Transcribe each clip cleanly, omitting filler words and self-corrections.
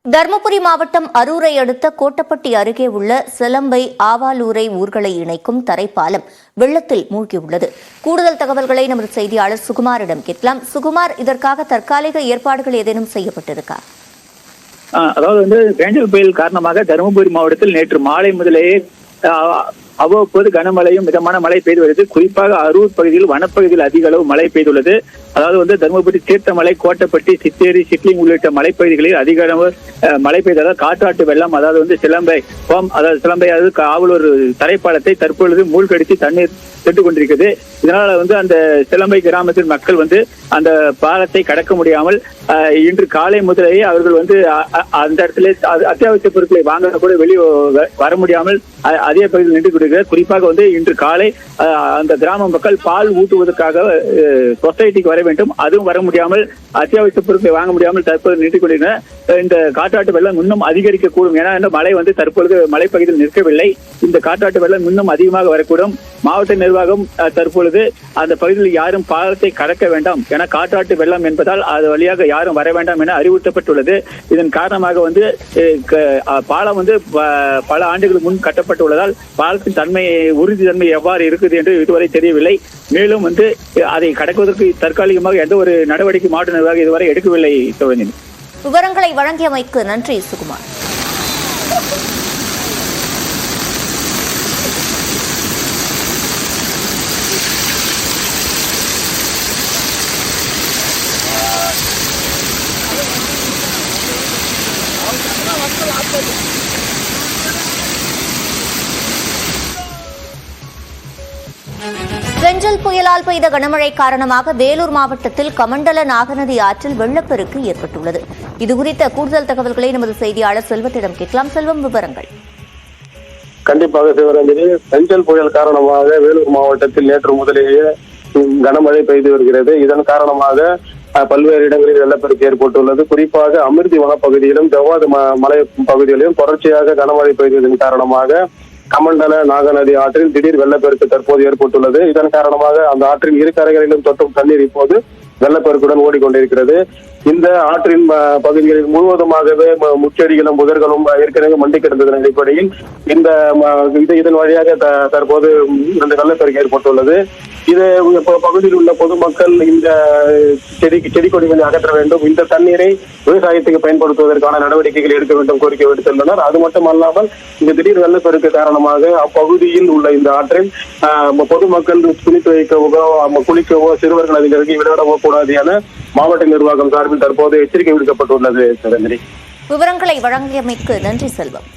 தருமபுரி மாவட்டம் அரூரை அடுத்த கோட்டப்பட்டி அருகே உள்ள சிலம்பை ஆவாலூரை ஊர்களை இணைக்கும் தரைப்பாலம் வெள்ளத்தில் மூழ்கியுள்ளது. கூடுதல் தகவல்களை நமது செய்தியாளர் சுகுமாரிடம் கேட்கலாம். சுகுமார், இதற்காக தற்காலிக ஏற்பாடுகள் ஏதேனும் செய்யப்பட்டிருக்கா? அதாவது பேஞ்சல் புயல் காரணமாக தருமபுரி மாவட்டத்தில் நேற்று மாலை முதலேயே அவ்வப்போது கனமழையும் மிதமான மழை பெய்து வருது. குறிப்பாக அரூர் பகுதியில் வனப்பகுதியில் அதிக அளவு மழை பெய்துள்ளது. அதாவது தருமபுரி தீர்த்தமலை, கோட்டப்பட்டி, சித்தேரி, சிட்லிங் உள்ளிட்ட மலைப்பகுதிகளில் அதிக அளவு மழை பெய்ததால் காற்றாட்டு வெள்ளம் அதாவது சிலம்பை ஆவலூர் தரைப்பாலத்தை தற்பொழுது மூழ்கடித்து தண்ணீர் சென்று கொண்டிருக்கிறது. இதனால அந்த சிலம்பை கிராமத்தில் மக்கள் அந்த பாலத்தை கடக்க முடியாமல் இன்று காலை முதலேயே அவர்கள் அந்த இடத்துல அத்தியாவசிய பொருட்களை வாங்க கூட வெளியே வர முடியாமல் அதே பகுதியில் நின்று கொண்டிருக்கிறார். குறிப்பாக இன்று காலை அந்த கிராம மக்கள் பால் ஊட்டுவதற்காக சொசைட்டிக்கு வர வேண்டும், அதுவும் வர முடியாமல் அத்தியாவசிய பொருட்களை வாங்க முடியாமல் தற்போது நின்று கொண்டிருக்கிறார். இந்த காற்றாட்டு வெள்ளம் இன்னும் அதிகரிக்கக்கூடும். ஏன்னா மழை தற்பொழுது மலைப்பகுதியில் நிற்கவில்லை. இந்த காற்றாட்டு வெள்ளம் இன்னும் அதிகமாக வரக்கூடும். மாவட்ட நிர்வாகம் தற்பொழுது அந்த பகுதியில் யாரும் பாலத்தை கடக்க வேண்டாம் என காற்றாட்டு வெள்ளம் என்பதால் அது வழியாக யாரும் வர வேண்டாம் என அறிவுறுத்தப்பட்டுள்ளது. இதன் காரணமாக பாலம் பல ஆண்டுகள் முன் கட்டப்பட்டுள்ளதால் பாலத்தின் உறுதித்தன்மை எவ்வாறு இருக்குது என்று இதுவரை தெரியவில்லை. மேலும் அதை கடக்குவதற்கு தற்காலிகமாக எந்த ஒரு நடவடிக்கை மாவட்ட நிர்வாகம் இதுவரை எடுக்கவில்லை. விவரங்களை வழங்கியமைக்கு நன்றி சுகுமார். பெஞ்சல் புயலால் பெய்த கனமழை காரணமாக வேலூர் மாவட்டத்தில் கமண்டல நாகநதி ஆற்றில் வெள்ளப்பெருக்கு ஏற்பட்டுள்ளது. இதுகுறித்த கூடுதல் தகவல்களை நமது செய்தியாளர் செல்வத்திடம் கேட்கலாம். செல்வம், விவரங்கள். கண்டிப்பாக சிவரஞ்சனி, பெஞ்சல் புயல் காரணமாக வேலூர் மாவட்டத்தில் நேற்று முதலேயே கனமழை பெய்து வருகிறது. இதன் காரணமாக பல்வேறு இடங்களில் வெள்ளப்பெருக்கு ஏற்பட்டுள்ளது. குறிப்பாக அமிர்தி வனப்பகுதியிலும் ஜவ்வாது மலை பகுதிகளிலும் தொடர்ச்சியாக கனமழை பெய்ததன் காரணமாக கமண்டல நாகநதி ஆற்றில் திடீர் வெள்ளப்பெருக்கு தற்போது ஏற்பட்டுள்ளது. இதன் காரணமாக அந்த ஆற்றின் இரு கரைகளிலும் தொட்டும் தண்ணீர் இப்போது வெள்ளப்பெருக்குடன் ஓடிக்கொண்டிருக்கிறது. இந்த ஆற்றின் பகுதிகளில் முழுவதுமாகவே முச்செடிகளும் புதர்களும் ஏற்கனவே மண்டி கிடந்ததன் அடிப்படையில் இதன் வழியாக தற்போது இந்த வெள்ளப்பெருக்கு ஏற்பட்டுள்ளது. இது பகுதியில் உள்ள பொதுமக்கள் இந்த செடி கொடிகளை அகற்ற வேண்டும், இந்த தண்ணீரை விவசாயத்துக்கு பயன்படுத்துவதற்கான நடவடிக்கைகள் எடுக்க வேண்டும் கோரிக்கை விடுத்துள்ளனர். அது மட்டுமல்லாமல் இந்த திடீர் வெள்ளப்பெருக்கு காரணமாக அப்பகுதியில் உள்ள இந்த ஆற்றில் பொதுமக்கள் துணி துவைக்கவோ குளிக்கவோ சிறுவர்கள் அதில் இறங்கி விளையாடவோ கூடாது என மாவட்ட நிர்வாகம் சார்பில் தற்போது எச்சரிக்கை விடுக்கப்பட்டுள்ளது. விவரங்களை வழங்கியமைக்கு நன்றி செல்வம்.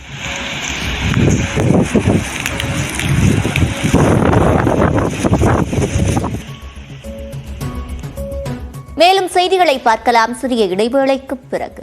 மேலும் செய்திகளை பார்க்கலாம் சிறிய இடைவேளைக்கு பிறகு.